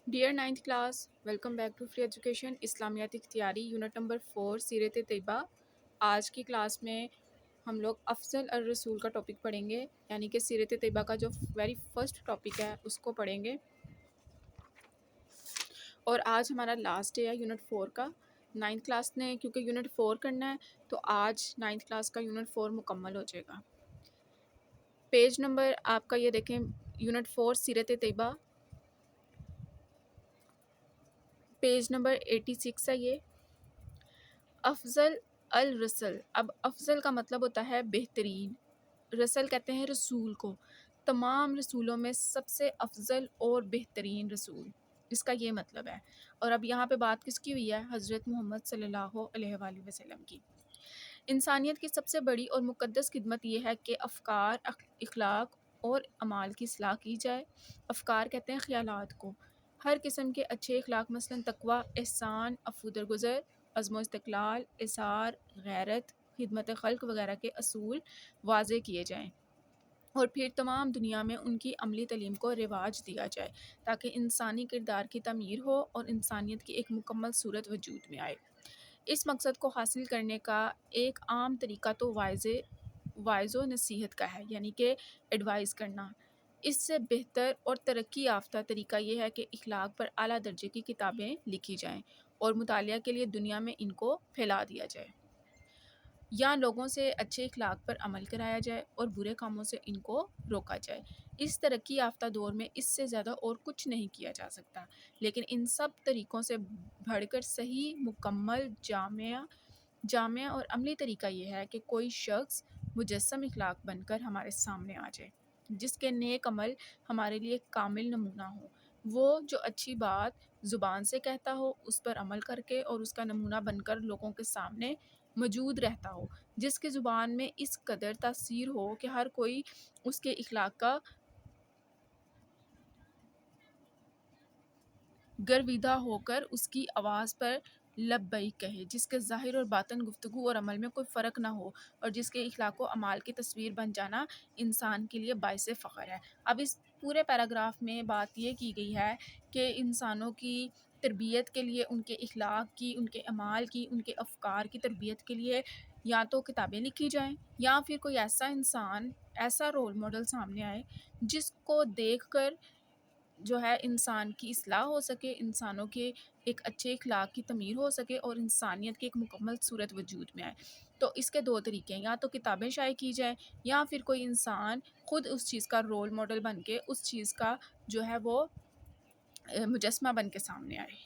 Dear ninth class, welcome back to free education اسلامیات اختیاری unit number 4 سیرت طیبہ۔ آج کی کلاس میں ہم لوگ افضل الرسول کا ٹاپک پڑھیں گے، یعنی کہ سیرت طیبہ کا جو ویری فرسٹ ٹاپک ہے اس کو پڑھیں گے، اور آج ہمارا لاسٹ ڈے ہے یونٹ 4 کا۔ نائنتھ کلاس نے کیونکہ یونٹ 4 کرنا ہے تو آج نائنتھ کلاس کا یونٹ 4 مکمل ہو جائے گا۔ پیج نمبر آپ کا یہ دیکھیں، یونٹ 4 سیرت طیبہ، پیج نمبر 86 ہے یہ۔ افضل الرسل، اب افضل کا مطلب ہوتا ہے بہترین، رسل کہتے ہیں رسول کو، تمام رسولوں میں سب سے افضل اور بہترین رسول، اس کا یہ مطلب ہے۔ اور اب یہاں پہ بات کس کی ہوئی ہے؟ حضرت محمد صلی اللہ علیہ وآلہ وسلم کی۔ انسانیت کی سب سے بڑی اور مقدس خدمت یہ ہے کہ افکار، اخلاق اور اعمال کی اصلاح کی جائے۔ افکار کہتے ہیں خیالات کو، ہر قسم کے اچھے اخلاق مثلاً تقوی، احسان، عفو درگزر، عزم و استقلال، اثار، غیرت، خدمت خلق وغیرہ کے اصول واضح کیے جائیں، اور پھر تمام دنیا میں ان کی عملی تعلیم کو رواج دیا جائے تاکہ انسانی کردار کی تعمیر ہو اور انسانیت کی ایک مکمل صورت وجود میں آئے۔ اس مقصد کو حاصل کرنے کا ایک عام طریقہ تو وائز و نصیحت کا ہے، یعنی کہ ایڈوائز کرنا۔ اس سے بہتر اور ترقی یافتہ طریقہ یہ ہے کہ اخلاق پر اعلیٰ درجے کی کتابیں لکھی جائیں اور مطالعہ کے لیے دنیا میں ان کو پھیلا دیا جائے، یا لوگوں سے اچھے اخلاق پر عمل کرایا جائے اور برے کاموں سے ان کو روکا جائے۔ اس ترقی یافتہ دور میں اس سے زیادہ اور کچھ نہیں کیا جا سکتا، لیکن ان سب طریقوں سے بڑھ کر صحیح، مکمل، جامع اور عملی طریقہ یہ ہے کہ کوئی شخص مجسم اخلاق بن کر ہمارے سامنے آ جائے، جس کے نیک عمل ہمارے لیے کامل نمونہ ہو، وہ جو اچھی بات زبان سے کہتا ہو اس پر عمل کر کے اور اس کا نمونہ بن کر لوگوں کے سامنے موجود رہتا ہو، جس کی زبان میں اس قدر تاثیر ہو کہ ہر کوئی اس کے اخلاق کا گرویدہ ہو کر اس کی آواز پر لبیک کہے، جس کے ظاہر اور باطن، گفتگو اور عمل میں کوئی فرق نہ ہو، اور جس کے اخلاق و اعمال کی تصویر بن جانا انسان کے لیے باعث فخر ہے۔ اب اس پورے پیراگراف میں بات یہ کی گئی ہے کہ انسانوں کی تربیت کے لیے، ان کے اخلاق کی، ان کے اعمال کی، ان کے افکار کی تربیت کے لیے یا تو کتابیں لکھی جائیں، یا پھر کوئی ایسا انسان، ایسا رول ماڈل سامنے آئے جس کو دیکھ کر جو ہے انسان کی اصلاح ہو سکے، انسانوں کے ایک اچھے اخلاق کی تعمیر ہو سکے اور انسانیت کی ایک مکمل صورت وجود میں آئے۔ تو اس کے دو طریقے ہیں، یا تو کتابیں شائع کی جائیں، یا پھر کوئی انسان خود اس چیز کا رول ماڈل بن کے اس چیز کا جو ہے وہ مجسمہ بن کے سامنے آئے۔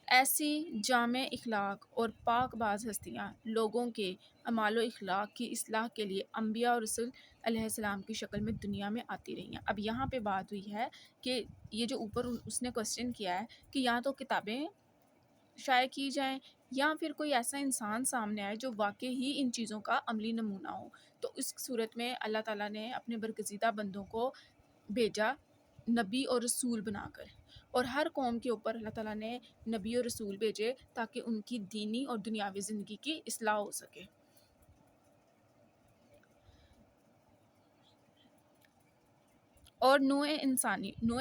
ایسی جامع اخلاق اور پاک باز ہستیاں لوگوں کے اعمال و اخلاق کی اصلاح کے لیے انبیاء اور رسول علیہ السلام کی شکل میں دنیا میں آتی رہی ہیں۔ اب یہاں پہ بات ہوئی ہے کہ یہ جو اوپر اس نے کوسچن کیا ہے کہ یا تو کتابیں شائع کی جائیں یا پھر کوئی ایسا انسان سامنے آئے جو واقعی ہی ان چیزوں کا عملی نمونہ ہو، تو اس صورت میں اللہ تعالیٰ نے اپنے برگزیدہ بندوں کو بھیجا نبی اور رسول بنا کر، اور ہر قوم کے اوپر اللہ تعالیٰ نے نبی اور رسول بھیجے تاکہ ان کی دینی اور دنیاوی زندگی کی اصلاح ہو سکے۔ اور نوع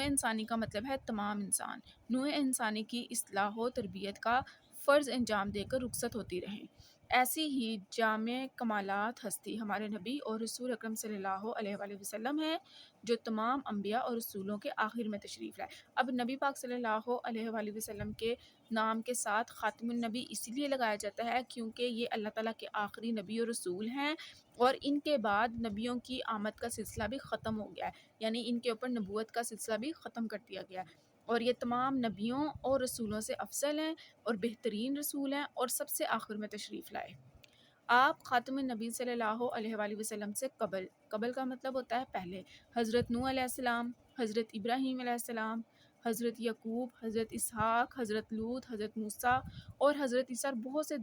انسانی کا مطلب ہے تمام انسان، نوع انسانی کی اصلاح و تربیت کا فرض انجام دے کر رخصت ہوتی رہیں۔ ایسی ہی جامع کمالات ہستی ہمارے نبی اور رسول اکرم صلی اللہ علیہ وآلہ وسلم ہیں، جو تمام انبیاء اور رسولوں کے آخر میں تشریف لائے۔ اب نبی پاک صلی اللہ علیہ وآلہ وسلم کے نام کے ساتھ خاتم النبی اس لیے لگایا جاتا ہے کیونکہ یہ اللہ تعالیٰ کے آخری نبی اور رسول ہیں، اور ان کے بعد نبیوں کی آمد کا سلسلہ بھی ختم ہو گیا ہے، یعنی ان کے اوپر نبوت کا سلسلہ بھی ختم کر دیا گیا ہے، اور یہ تمام نبیوں اور رسولوں سے افضل ہیں اور بہترین رسول ہیں اور سب سے آخر میں تشریف لائے۔ آپ خاتم النبی صلی اللہ علیہ وآلہ وسلم سے قبل کا مطلب ہوتا ہے پہلے، حضرت نوح علیہ السلام، حضرت ابراہیم علیہ السلام، حضرت یعقوب، حضرت اسحاق، حضرت لوط، حضرت موسیٰ اور حضرت عیسیٰ اور بہت سے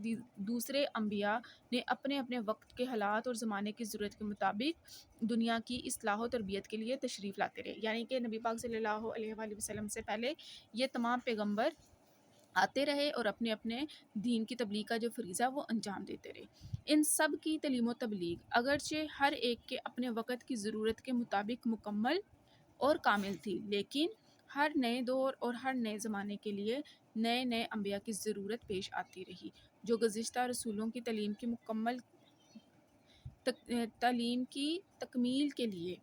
دوسرے انبیاء نے اپنے اپنے وقت کے حالات اور زمانے کی ضرورت کے مطابق دنیا کی اصلاح و تربیت کے لیے تشریف لاتے رہے، یعنی کہ نبی پاک صلی اللہ علیہ وآلہ وسلم سے پہلے یہ تمام پیغمبر آتے رہے اور اپنے اپنے دین کی تبلیغ کا جو فریضہ وہ انجام دیتے رہے۔ ان سب کی تعلیم و تبلیغ اگرچہ ہر ایک کے اپنے وقت کی ضرورت کے مطابق مکمل اور کامل تھی، لیکن ہر نئے دور اور ہر نئے زمانے کے لیے نئے نئے انبیاء کی ضرورت پیش آتی رہی، جو گزشتہ رسولوں کی تعلیم کی تکمیل کے لیے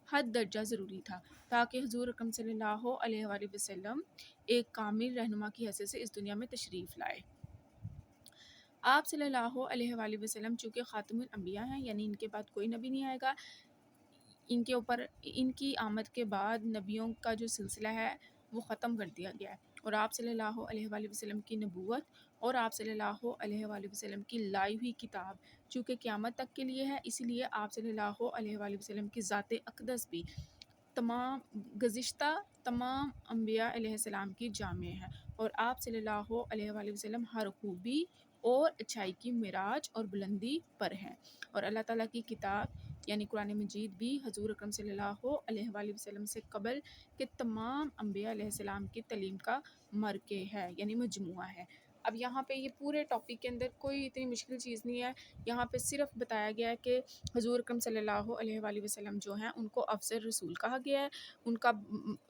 حد درجہ ضروری تھا، تاکہ حضور اکرم صلی اللہ علیہ وآلہ وسلم ایک کامل رہنما کی حیثیت سے اس دنیا میں تشریف لائے۔ آپ صلی اللہ علیہ وآلہ وسلم چونکہ خاتم الانبیاء ہیں، یعنی ان کے بعد کوئی نبی نہیں آئے گا، ان کی آمد کے بعد نبیوں کا جو سلسلہ ہے وہ ختم کر دیا گیا ہے، اور آپ صلی اللہ علیہ وآلہ وسلم کی نبوت اور آپ صلی اللہ علیہ وآلہ وسلم کی لائی ہوئی کتاب چونکہ قیامت تک کے لیے ہے، اسی لیے آپ صلی اللہ علیہ وآلہ وسلم کی ذات اقدس بھی گزشتہ تمام انبیاء علیہ السلام کی جامع ہے، اور آپ صلی اللہ علیہ وآلہ وسلم ہر خوبی اور اچھائی کی معراج اور بلندی پر ہیں، اور اللہ تعالیٰ کی کتاب یعنی قرآن مجید بھی حضور اکرم صلی اللہ علیہ وآلہ وسلم سے قبل کے تمام انبیاء علیہ السلام کی تعلیم کا مرکے ہے، یعنی مجموعہ ہے۔ اب یہاں پہ یہ پورے ٹاپک کے اندر کوئی اتنی مشکل چیز نہیں ہے، یہاں پہ صرف بتایا گیا ہے کہ حضور اکرم صلی اللہ علیہ وآلہ وسلم جو ہیں ان کو افضل رسول کہا گیا ہے، ان کا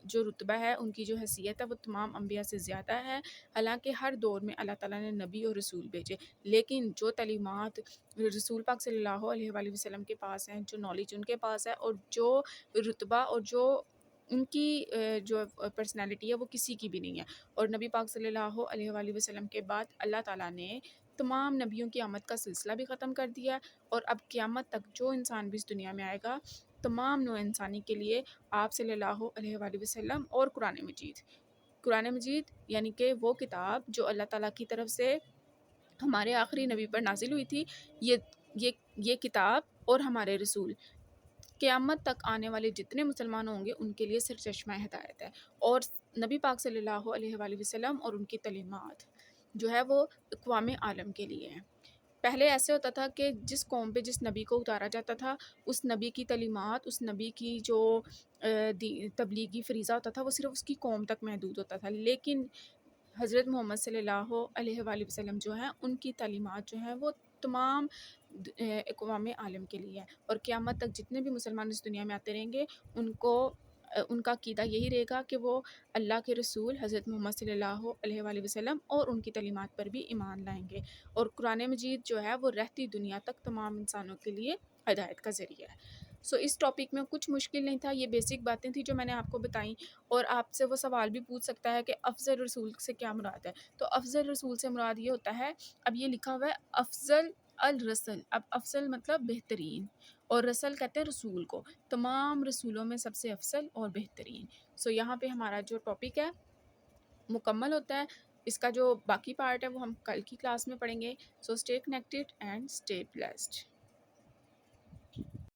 جو رتبہ ہے، ان کی جو حیثیت ہے وہ تمام انبیاء سے زیادہ ہے، حالانکہ ہر دور میں اللہ تعالیٰ نے نبی اور رسول بھیجے، لیکن جو تعلیمات رسول پاک صلی اللہ علیہ وآلہ وسلم کے پاس ہیں، جو نالج ان کے پاس ہے، اور جو رتبہ اور جو ان کی جو پرسنالٹی ہے وہ کسی کی بھی نہیں ہے، اور نبی پاک صلی اللہ علیہ وآلہ وسلم کے بعد اللہ تعالیٰ نے تمام نبیوں کی آمد کا سلسلہ بھی ختم کر دیا، اور اب قیامت تک جو انسان بھی اس دنیا میں آئے گا تمام نوع انسانی کے لیے آپ صلی اللہ علیہ وآلہ وسلم اور قرآن مجید یعنی کہ وہ کتاب جو اللہ تعالیٰ کی طرف سے ہمارے آخری نبی پر نازل ہوئی تھی، یہ کتاب اور ہمارے رسول قیامت تک آنے والے جتنے مسلمان ہوں گے ان کے لیے سرچشمہ ہدایت ہے، اور نبی پاک صلی اللہ علیہ وآلہ وسلم اور ان کی تعلیمات جو ہے وہ اقوام عالم کے لیے ہیں۔ پہلے ایسے ہوتا تھا کہ جس قوم پہ جس نبی کو اتارا جاتا تھا اس نبی کی تعلیمات، اس نبی کی جو تبلیغی فریضہ ہوتا تھا وہ صرف اس کی قوم تک محدود ہوتا تھا، لیکن حضرت محمد صلی اللہ علیہ وآلہ وسلم جو ہیں ان کی تعلیمات جو ہیں وہ تمام اقوام عالم کے لیے ہے، اور قیامت تک جتنے بھی مسلمان اس دنیا میں آتے رہیں گے ان کا عقیدہ یہی رہے گا کہ وہ اللہ کے رسول حضرت محمد صلی اللہ علیہ وآلہ وسلم اور ان کی تعلیمات پر بھی ایمان لائیں گے، اور قرآن مجید جو ہے وہ رہتی دنیا تک تمام انسانوں کے لیے ہدایت کا ذریعہ ہے۔ اس ٹاپک میں کچھ مشکل نہیں تھا، یہ بیسک باتیں تھیں جو میں نے آپ کو بتائیں، اور آپ سے وہ سوال بھی پوچھ سکتا ہے کہ افضل رسول سے کیا مراد ہے، تو افضل رسول سے مراد یہ ہوتا ہے، اب یہ لکھا ہوا ہے افضل الرسل، اب افضل مطلب بہترین، اور رسل کہتے ہیں رسول کو، تمام رسولوں میں سب سے افضل اور بہترین۔ یہاں پہ ہمارا جو ٹاپک ہے مکمل ہوتا ہے، اس کا جو باقی پارٹ ہے وہ ہم کل کی کلاس میں پڑھیں گے۔ Stay connected and stay blessed.